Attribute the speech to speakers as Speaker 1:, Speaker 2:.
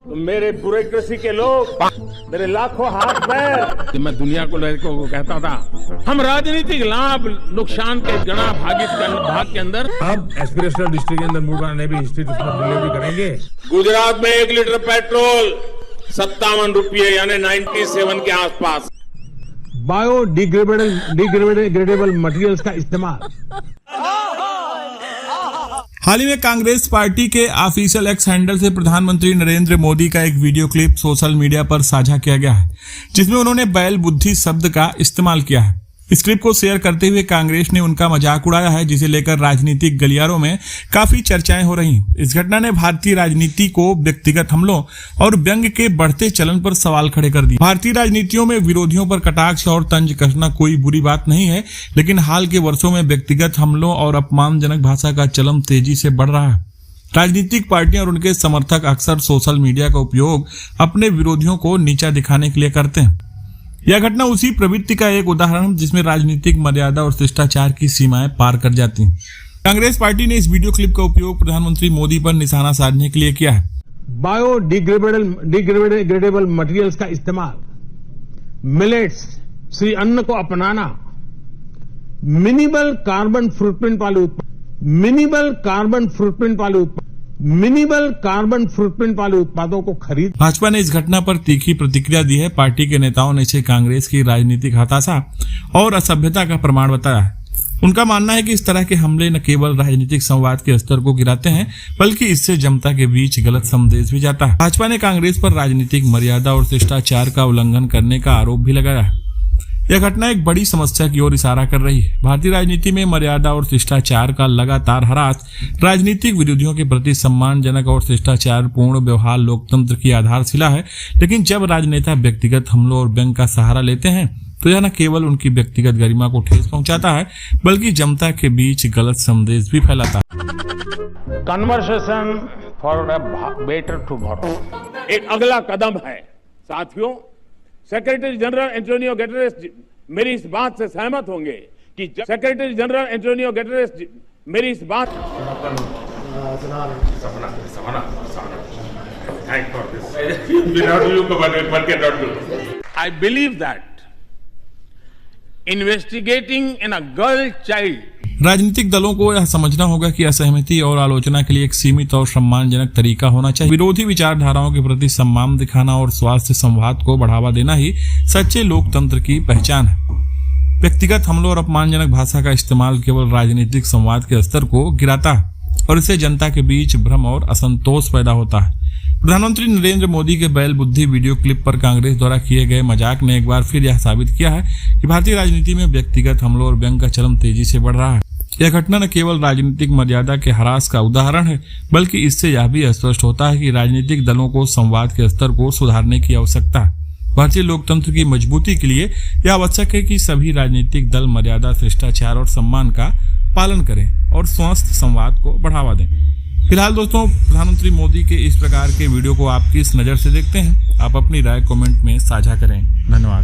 Speaker 1: तो मेरे ब्यूरोक्रेसी के लोग, मेरे लाखों हाथ पैर, मैं दुनिया को कहता था, हम राजनीतिक लाभ नुकसान के गणा भाग के अंदर
Speaker 2: अब एस्पिरेशनल डिस्ट्रिक्ट के अंदर मूड बनाने भी इंस्टीट्यूशनल डिलीवरी करेंगे।
Speaker 1: गुजरात में 1 लीटर पेट्रोल 57 रुपये यानी 97 के आसपास।
Speaker 2: बायोडिग्रेडेबल मटेरियल्स का इस्तेमाल।
Speaker 3: हाल ही में कांग्रेस पार्टी के ऑफिशियल एक्स हैंडल से प्रधानमंत्री नरेंद्र मोदी का एक वीडियो क्लिप सोशल मीडिया पर साझा किया गया है, जिसमें उन्होंने बैल बुद्धि शब्द का इस्तेमाल किया है। इस क्लिप को शेयर करते हुए कांग्रेस ने उनका मजाक उड़ाया है, जिसे लेकर राजनीतिक गलियारों में काफी चर्चाएं हो रही। इस घटना ने भारतीय राजनीति को व्यक्तिगत हमलों और व्यंग्य के बढ़ते चलन पर सवाल खड़े कर दिए। भारतीय राजनीतियों में विरोधियों पर कटाक्ष और तंज कसना कोई बुरी बात नहीं है, लेकिन हाल के वर्षों में व्यक्तिगत हमलों और अपमानजनक भाषा का चलन तेजी से बढ़ रहा है। राजनीतिक पार्टियां और उनके समर्थक अक्सर सोशल मीडिया का उपयोग अपने विरोधियों को नीचा दिखाने के लिए करते हैं। यह घटना उसी प्रवृत्ति का एक उदाहरण जिसमें राजनीतिक मर्यादा और शिष्टाचार की सीमाएं पार कर जाती हैं। कांग्रेस पार्टी ने इस वीडियो क्लिप का उपयोग प्रधानमंत्री मोदी पर निशाना साधने के लिए किया है।
Speaker 2: बायोडिग्रेडेबल मटेरियल्स का इस्तेमाल, मिलेट्स, श्री अन्न को अपनाना, मिनिमल कार्बन फुटप्रिंट वाले उत्पादों को खरीद।
Speaker 3: भाजपा ने इस घटना पर तीखी प्रतिक्रिया दी है। पार्टी के नेताओं ने इसे कांग्रेस की राजनीतिक हताशा और असभ्यता का प्रमाण बताया है। उनका मानना है कि इस तरह के हमले न केवल राजनीतिक संवाद के स्तर को गिराते हैं, बल्कि इससे जनता के बीच गलत संदेश भी जाता है। भाजपा ने कांग्रेस पर राजनीतिक मर्यादा और शिष्टाचार का उल्लंघन करने का आरोप भी लगाया है। यह घटना एक बड़ी समस्या की ओर इशारा कर रही है। भारतीय राजनीति में मर्यादा और शिष्टाचार का लगातार ह्रास राजनीतिक विरोधियों के प्रति सम्मानजनक और शिष्टाचार पूर्ण व्यवहार लोकतंत्र की आधारशिला है, लेकिन जब राजनेता व्यक्तिगत हमलों और व्यंग्य का सहारा लेते हैं तो यह न केवल उनकी व्यक्तिगत गरिमा को ठेस पहुंचाता है, बल्कि जनता के बीच गलत संदेश भी फैलाता है।
Speaker 1: Conversation for a better tomorrow एक अगला कदम है। साथियों, सेक्रेटरी जनरल एंटोनियो गुटेरेस मेरी इस बात से सहमत होंगे कि सेक्रेटरी जनरल एंटोनियो गुटेरेस मेरी इस बात I believe that investigating in a girl child.
Speaker 3: राजनीतिक दलों को यह समझना होगा कि असहमति और आलोचना के लिए एक सीमित और सम्मानजनक तरीका होना चाहिए। विरोधी विचारधाराओं के प्रति सम्मान दिखाना और स्वास्थ्य संवाद को बढ़ावा देना ही सच्चे लोकतंत्र की पहचान है। व्यक्तिगत हमलों और अपमानजनक भाषा का इस्तेमाल केवल राजनीतिक संवाद के स्तर को गिराता है और इससे जनता के बीच भ्रम और असंतोष पैदा होता है। प्रधानमंत्री नरेंद्र मोदी के बैल बुद्धि वीडियो क्लिप पर कांग्रेस द्वारा किए गए मजाक ने एक बार फिर यह साबित किया है कि भारतीय राजनीति में व्यक्तिगत हमलों और व्यंग्य का चलन तेजी से बढ़ रहा है। यह घटना न केवल राजनीतिक मर्यादा के ह्रास का उदाहरण है, बल्कि इससे यह भी स्पष्ट होता है कि राजनीतिक दलों को संवाद के स्तर को सुधारने की आवश्यकता है। भारतीय लोकतंत्र की मजबूती के लिए यह आवश्यक है कि सभी राजनीतिक दल मर्यादा, शिष्टाचार और सम्मान का पालन करें और स्वस्थ संवाद को बढ़ावा दें। फिलहाल दोस्तों, प्रधानमंत्री मोदी के इस प्रकार के वीडियो को आप किस नज़र से देखते हैं? आप अपनी राय कमेंट में साझा करें। धन्यवाद।